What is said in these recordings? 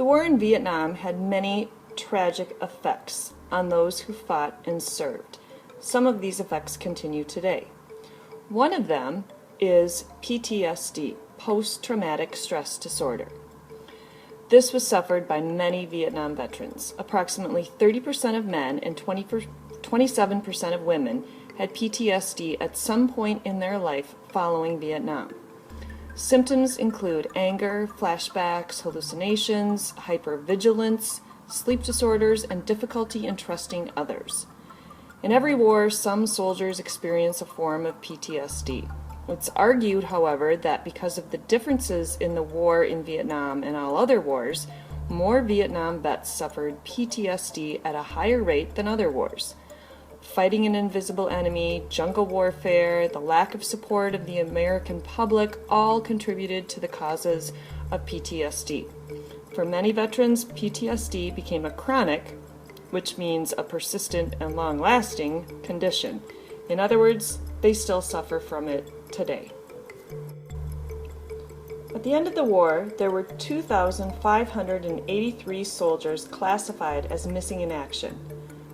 The war in Vietnam had many tragic effects on those who fought and served. Some of these effects continue today. One of them is PTSD, post-traumatic stress disorder. This was suffered by many Vietnam veterans. Approximately 30% of men and 27% of women had PTSD at some point in their life following Vietnam. Symptoms include anger, flashbacks, hallucinations, hypervigilance, sleep disorders, and difficulty in trusting others. In every war, some soldiers experience a form of PTSD. It's argued, however, that because of the differences in the war in Vietnam and all other wars, more Vietnam vets suffered PTSD at a higher rate than other wars. Fighting an invisible enemy, jungle warfare, the lack of support of the American public all contributed to the causes of PTSD. For many veterans, PTSD became a chronic, which means a persistent and long-lasting condition. In other words, they still suffer from it today. At the end of the war, there were 2,583 soldiers classified as missing in action.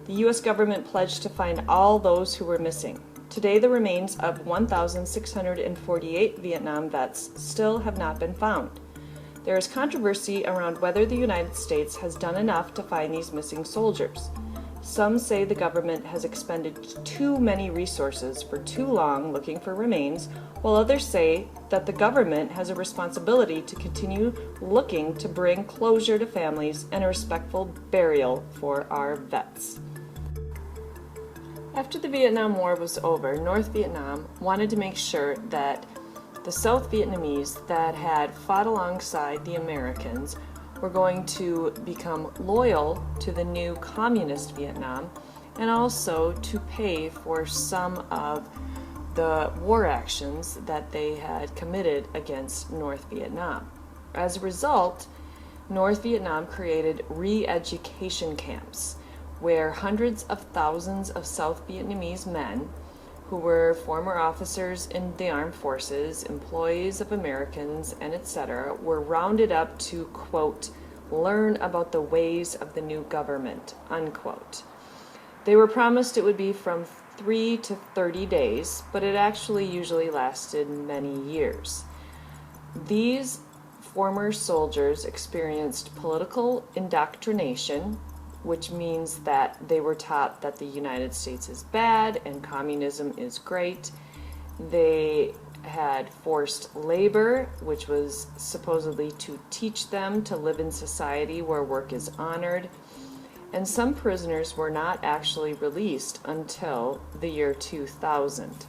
The U.S. government pledged to find all those who were missing. Today, the remains of 1,648 Vietnam vets still have not been found. There is controversy around whether the United States has done enough to find these missing soldiers. Some say the government has expended too many resources for too long looking for remains, while others say that the government has a responsibility to continue looking to bring closure to families and a respectful burial for our vets. After the Vietnam War was over, North Vietnam wanted to make sure that the South Vietnamese that had fought alongside the Americans were going to become loyal to the new communist Vietnam and also to pay for some of the war actions that they had committed against North Vietnam. As a result, North Vietnam created re-education camps where hundreds of thousands of South Vietnamese men who were former officers in the armed forces, employees of Americans, and etc., were rounded up to, quote, learn about the ways of the new government, unquote. They were promised it would be from 3 to 30 days, but it actually usually lasted many years. These former soldiers experienced political indoctrination, which means that they were taught that the United States is bad and communism is great. They had forced labor, which was supposedly to teach them to live in society where work is honored. And some prisoners were not actually released until the year 2000.